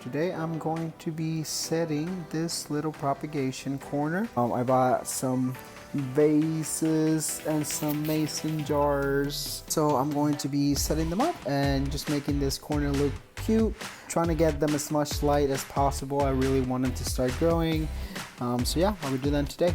Today I'm going to be setting this little propagation corner. I bought some vases and some mason jars. So I'm going to be setting them up and just making this corner look cute. Trying to get them as much light as possible. I really want them to start growing. So yeah, I'll be doing that today.